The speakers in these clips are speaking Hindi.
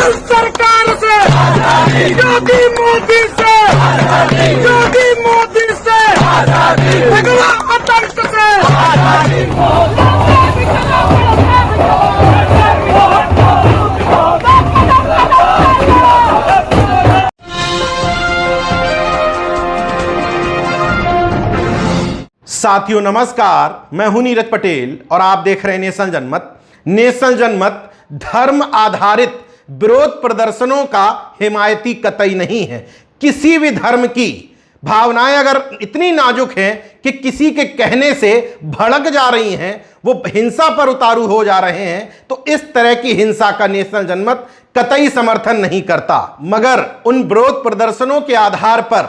सरकार से, योगी मोदी से, योगी मोदी से, भगवा आतंक से। साथियों नमस्कार, मैं हूं नीरज पटेल और आप देख रहे हैं नेशनल जनमत। नेशनल जनमत धर्म आधारित विरोध प्रदर्शनों का हिमायती कतई नहीं है। किसी भी धर्म की भावनाएं अगर इतनी नाजुक हैं कि किसी के कहने से भड़क जा रही हैं, वो हिंसा पर उतारू हो जा रहे हैं, तो इस तरह की हिंसा का नेशनल जनमत कतई समर्थन नहीं करता। मगर उन विरोध प्रदर्शनों के आधार पर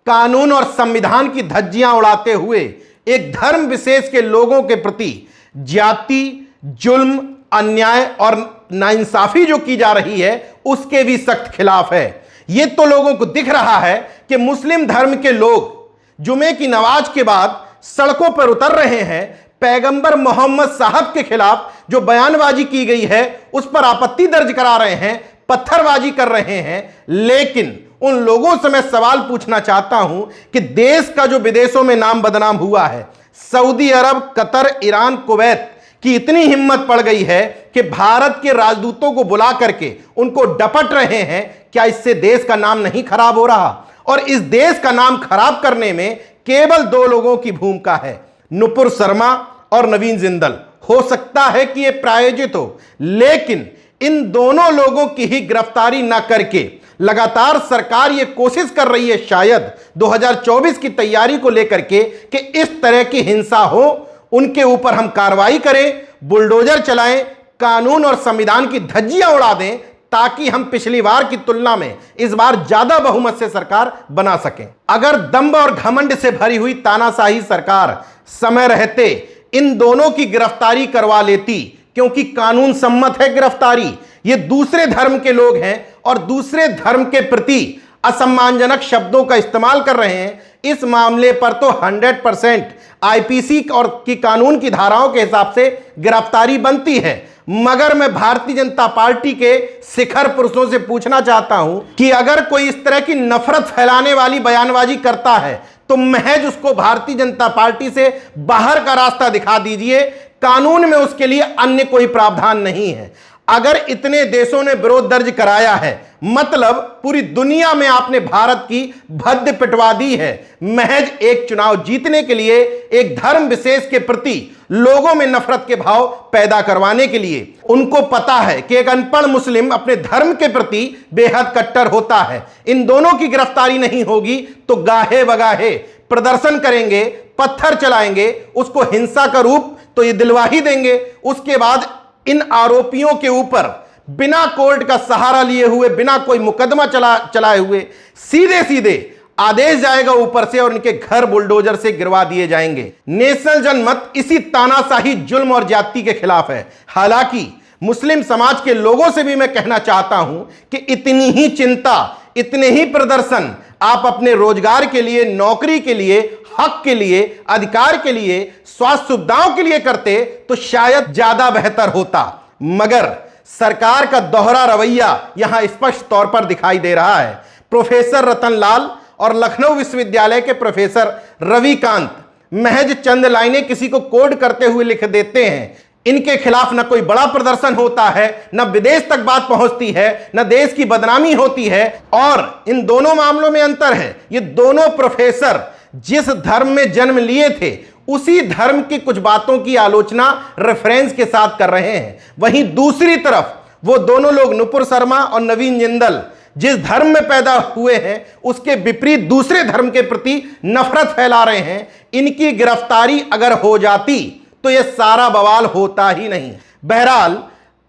कानून और संविधान की धज्जियां उड़ाते हुए एक धर्म विशेष के लोगों के प्रति जाति, जुल्म, अन्याय और नाइंसाफी जो की जा रही है उसके भी सख्त खिलाफ है। यह तो लोगों को दिख रहा है कि मुस्लिम धर्म के लोग जुमे की नमाज के बाद सड़कों पर उतर रहे हैं, पैगंबर मोहम्मद साहब के खिलाफ जो बयानबाजी की गई है उस पर आपत्ति दर्ज करा रहे हैं, पत्थरबाजी कर रहे हैं। लेकिन उन लोगों से मैं सवाल पूछना चाहता हूं कि देश का जो विदेशों में नाम बदनाम हुआ है, सऊदी अरब, कतर, ईरान, कुवैत की इतनी हिम्मत पड़ गई है कि भारत के राजदूतों को बुला करके उनको डपट रहे हैं, क्या इससे देश का नाम नहीं खराब हो रहा? और इस देश का नाम खराब करने में केवल दो लोगों की भूमिका है, नुपुर शर्मा और नवीन जिंदल। हो सकता है कि यह प्रायोजित हो, लेकिन इन दोनों लोगों की ही गिरफ्तारी न करके लगातार सरकार यह कोशिश कर रही है शायद 2024 की तैयारी को लेकर के कि इस तरह की हिंसा हो, उनके ऊपर हम कार्रवाई करें, बुलडोजर चलाएं, कानून और संविधान की धज्जियां उड़ा दें, ताकि हम पिछली बार की तुलना में इस बार ज्यादा बहुमत से सरकार बना सकें। अगर दंभ और घमंड से भरी हुई तानाशाही सरकार समय रहते इन दोनों की गिरफ्तारी करवा लेती, क्योंकि कानून सम्मत है गिरफ्तारी, ये दूसरे धर्म के लोग हैं और दूसरे धर्म के प्रति असम्मानजनक शब्दों का इस्तेमाल कर रहे हैं। इस मामले पर तो 100% आईपीसी और की कानून की धाराओं के हिसाब से गिरफ्तारी बनती है। मगर मैं भारतीय जनता पार्टी के शिखर पुरुषों से पूछना चाहता हूं कि अगर कोई इस तरह की नफरत फैलाने वाली बयानबाजी करता है तो महज उसको भारतीय जनता पार्टी से बाहर का रास्ता दिखा दीजिए। कानून में उसके लिए अन्य कोई प्रावधान नहीं है। अगर इतने देशों ने विरोध दर्ज कराया है, मतलब पूरी दुनिया में आपने भारत की भद्द पिटवा दी है, महज एक चुनाव जीतने के लिए, एक धर्म विशेष के प्रति लोगों में नफरत के भाव पैदा करवाने के लिए। उनको पता है कि एक अनपढ़ मुस्लिम अपने धर्म के प्रति बेहद कट्टर होता है। इन दोनों की गिरफ्तारी नहीं होगी तो गाहे बगाहे प्रदर्शन करेंगे, पत्थर चलाएंगे, उसको हिंसा का रूप तो ये दिलवा ही देंगे। उसके बाद इन आरोपियों के ऊपर बिना कोर्ट का सहारा लिए हुए, बिना कोई मुकदमा चलाए हुए सीधे सीधे आदेश जाएगा ऊपर से और इनके घर बुलडोजर से गिरवा दिए जाएंगे। नेशनल जनमत इसी तानाशाही, जुल्म और जाति के खिलाफ है। हालांकि मुस्लिम समाज के लोगों से भी मैं कहना चाहता हूं कि इतनी ही चिंता, इतने ही प्रदर्शन आप अपने रोजगार के लिए, नौकरी के लिए, हक के लिए, अधिकार के लिए, स्वास्थ्य सुविधाओं के लिए करते तो शायद ज्यादा बेहतर होता। मगर सरकार का दोहरा रवैया यहां स्पष्ट तौर पर दिखाई दे रहा है। प्रोफेसर रतन लाल और लखनऊ विश्वविद्यालय के प्रोफेसर रविकांत महज चंद लाइनें किसी को कोड करते हुए लिख देते हैं, इनके खिलाफ न कोई बड़ा प्रदर्शन होता है, न विदेश तक बात पहुंचती है, न देश की बदनामी होती है। और इन दोनों मामलों में अंतर है, ये दोनों प्रोफेसर जिस धर्म में जन्म लिए थे उसी धर्म की कुछ बातों की आलोचना रेफरेंस के साथ कर रहे हैं। वहीं दूसरी तरफ वो दोनों लोग, नुपुर शर्मा और नवीन जिंदल, जिस धर्म में पैदा हुए हैं उसके विपरीत दूसरे धर्म के प्रति नफरत फैला रहे हैं। इनकी गिरफ्तारी अगर हो जाती तो यह सारा बवाल होता ही नहीं। बहरहाल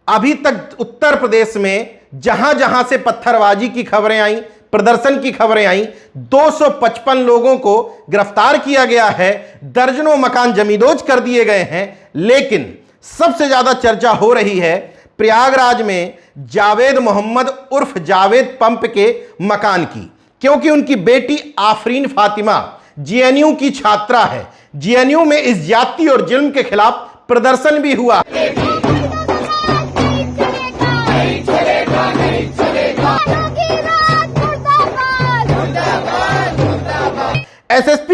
अभी तक उत्तर प्रदेश में जहां जहां से पत्थरबाजी की खबरें आई, प्रदर्शन की खबरें आई, 255 लोगों को गिरफ्तार किया गया है, दर्जनों मकान जमींदोज कर दिए गए हैं। लेकिन सबसे ज्यादा चर्चा हो रही है प्रयागराज में जावेद मोहम्मद उर्फ जावेद पंप के मकान की, क्योंकि उनकी बेटी आफरीन फातिमा जेएनयू की छात्रा है। जेएनयू में इस जाति और जुल्म के खिलाफ प्रदर्शन भी हुआ।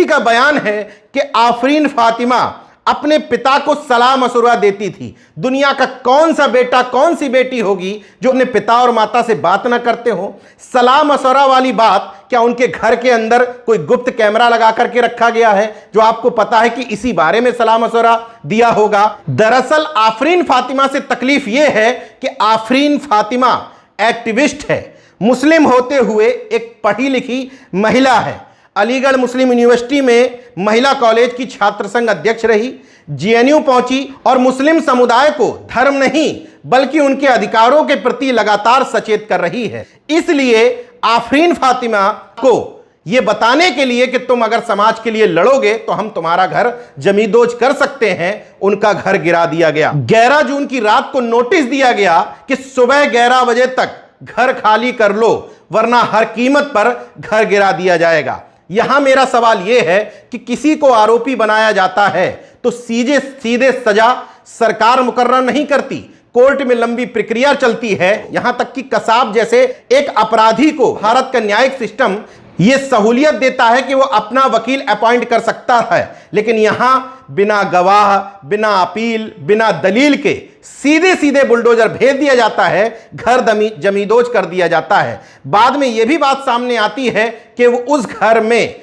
का बयान है कि आफरीन फातिमा अपने पिता को सलाह मशवरा देती थी। दुनिया का कौन सा बेटा, कौन सी बेटी होगी जो अपने पिता और माता से बात ना करते हो। सलाह मशवरा वाली बात, क्या उनके घर के अंदर कोई गुप्त कैमरा लगा करके रखा गया है जो आपको पता है कि इसी बारे में सलाह मशवरा दिया होगा? दरअसल आफरीन फातिमा से तकलीफ यह है कि आफरीन फातिमा एक्टिविस्ट है, मुस्लिम होते हुए एक पढ़ी लिखी महिला है, अलीगढ़ मुस्लिम यूनिवर्सिटी में महिला कॉलेज की छात्र संघ अध्यक्ष रही, जेएनयू पहुंची और मुस्लिम समुदाय को धर्म नहीं बल्कि उनके अधिकारों के प्रति लगातार सचेत कर रही है। इसलिए आफरीन फातिमा को यह बताने के लिए कि तुम अगर समाज के लिए लड़ोगे तो हम तुम्हारा घर जमींदोज कर सकते हैं, उनका घर गिरा दिया गया। 11 जून की रात को नोटिस दिया गया कि सुबह 11 बजे तक घर खाली कर लो वरना हर कीमत पर घर गिरा दिया जाएगा। यहां मेरा सवाल यह है कि किसी को आरोपी बनाया जाता है तो सीधे सजा सरकार मुकर्रर नहीं करती, कोर्ट में लंबी प्रक्रिया चलती है। यहां तक कि कसाब जैसे एक अपराधी को भारत का न्यायिक सिस्टम यह सहूलियत देता है कि वो अपना वकील अपॉइंट कर सकता है, लेकिन यहां बिना गवाह, बिना अपील, बिना दलील के सीधे बुलडोजर भेज दिया जाता है, घर जमींदोज कर दिया जाता है। बाद में यह भी बात सामने आती है कि वो उस घर में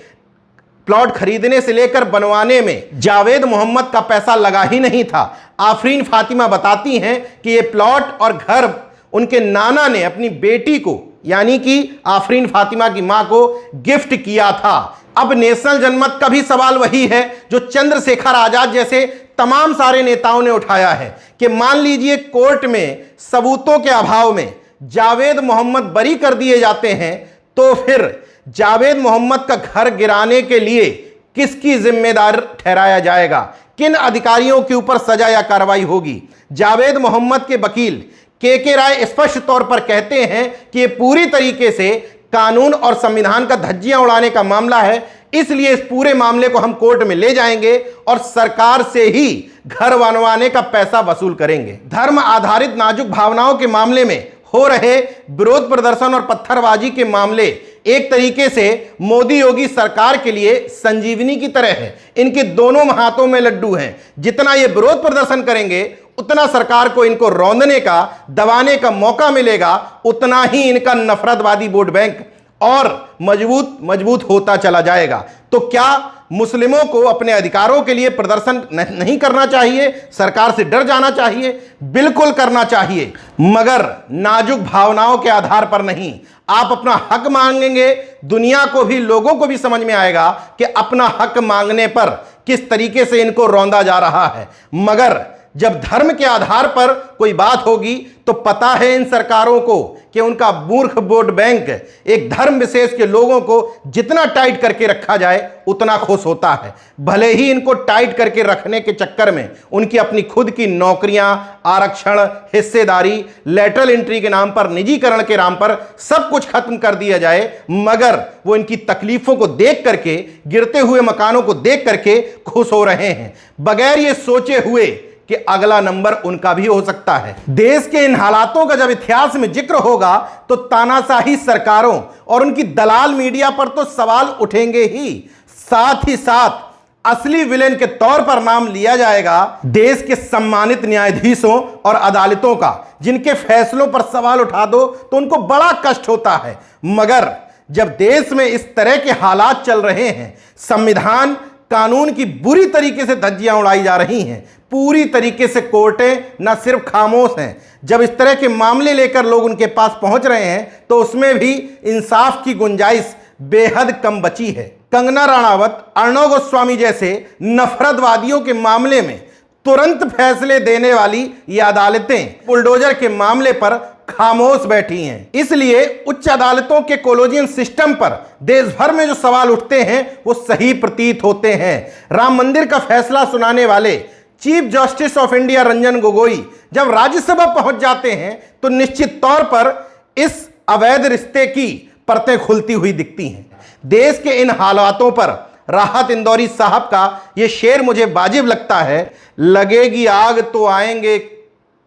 प्लॉट खरीदने से लेकर बनवाने में जावेद मोहम्मद का पैसा लगा ही नहीं था। आफरीन फातिमा बताती हैं कि यह प्लॉट और घर उनके नाना ने अपनी बेटी को, यानी कि आफरीन फातिमा की मां को गिफ्ट किया था। अब नेशनल जनमत का भी सवाल वही है जो चंद्रशेखर आजाद जैसे तमाम सारे नेताओं ने उठाया है कि मान लीजिए कोर्ट में सबूतों के अभाव में जावेद मोहम्मद बरी कर दिए जाते हैं, तो फिर जावेद मोहम्मद का घर गिराने के लिए किसकी जिम्मेदार ठहराया जाएगा? किन अधिकारियों के ऊपर सजा या कार्रवाई होगी? जावेद मोहम्मद के वकील के राय स्पष्ट तौर पर कहते हैं कि यह पूरी तरीके से कानून और संविधान का धज्जियां उड़ाने का मामला है, इसलिए इस पूरे मामले को हम कोर्ट में ले जाएंगे और सरकार से ही घर बनवाने का पैसा वसूल करेंगे। धर्म आधारित नाजुक भावनाओं के मामले में हो रहे विरोध प्रदर्शन और पत्थरबाजी के मामले एक तरीके से मोदी योगी सरकार के लिए संजीवनी की तरह है। इनके दोनों हाथों में लड्डू हैं। जितना ये विरोध प्रदर्शन करेंगे उतना सरकार को इनको रौंदने का, दबाने का मौका मिलेगा, उतना ही इनका नफरतवादी वोट बैंक और मजबूत होता चला जाएगा। तो क्या मुस्लिमों को अपने अधिकारों के लिए प्रदर्शन नहीं करना चाहिए? सरकार से डर जाना चाहिए? बिल्कुल करना चाहिए, मगर नाजुक भावनाओं के आधार पर नहीं। आप अपना हक मांगेंगे, दुनिया को भी, लोगों को भी समझ में आएगा कि अपना हक मांगने पर किस तरीके से इनको रौंदा जा रहा है। मगर जब धर्म के आधार पर कोई बात होगी तो पता है इन सरकारों को कि उनका मूर्ख वोट बैंक एक धर्म विशेष के लोगों को जितना टाइट करके रखा जाए उतना खुश होता है। भले ही इनको टाइट करके रखने के चक्कर में उनकी अपनी खुद की नौकरियां, आरक्षण, हिस्सेदारी, लेटरल एंट्री के नाम पर, निजीकरण के नाम पर सब कुछ खत्म कर दिया जाए, मगर वो इनकी तकलीफों को देख करके, गिरते हुए मकानों को देख करके खुश हो रहे हैं, बगैर ये सोचे हुए कि अगला नंबर उनका भी हो सकता है। देश के इन हालातों का जब इतिहास में जिक्र होगा तो तानाशाही सरकारों और उनकी दलाल मीडिया पर तो सवाल उठेंगे ही, साथ ही साथ असली विलेन के तौर पर नाम लिया जाएगा देश के सम्मानित न्यायाधीशों और अदालतों का, जिनके फैसलों पर सवाल उठा दो तो उनको बड़ा कष्ट होता है। मगर जब देश में इस तरह के हालात चल रहे हैं, संविधान, कानून की बुरी तरीके से धज्जियां उड़ाई जा रही हैं, पूरी तरीके से कोर्टें न सिर्फ खामोश हैं, जब इस तरह के मामले लेकर लोग उनके पास पहुंच रहे हैं तो उसमें भी इंसाफ की गुंजाइश बेहद कम बची है। कंगना रणावत, अर्णव गोस्वामी जैसे नफरतवादियों के मामले में तुरंत फैसले देने वाली ये अदालतें बुलडोजर के मामले पर खामोश बैठी हैं। इसलिए उच्च अदालतों के कोलेजियम सिस्टम पर देश भर में जो सवाल उठते हैं वो सही प्रतीत होते हैं। राम मंदिर का फैसला सुनाने वाले chief justice of India Ranjan Gogoi जब राज्यसभा पहुंच जाते हैं तो निश्चित तौर पर इस अवैध रिश्ते की परतें खुलती हुई दिखती हैं। देश के इन हालातों पर राहत इंदौरी साहब का यह शेर मुझे वाजिब लगता है, लगेगी आग तो आएंगे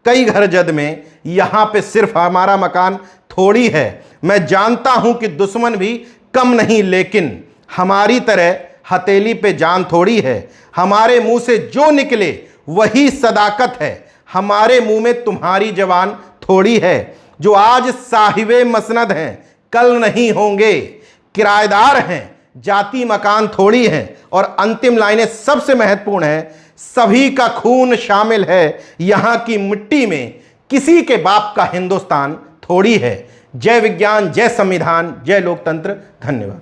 कई घर जद में, यहां पे सिर्फ हमारा मकान थोड़ी है। मैं जानता हूं कि दुश्मन भी कम नहीं, लेकिन हमारी तरह हथेली पे जान थोड़ी है। हमारे मुंह से जो निकले वही सदाकत है, हमारे मुंह में तुम्हारी जवान थोड़ी है। जो आज साहिबे मसनद हैं कल नहीं होंगे, किराएदार हैं जाति मकान थोड़ी है। और अंतिम लाइनें सबसे महत्वपूर्ण है, सभी का खून शामिल है यहां की मिट्टी में, किसी के बाप का हिंदुस्तान थोड़ी है। जय विज्ञान, जय संविधान, जय लोकतंत्र। धन्यवाद।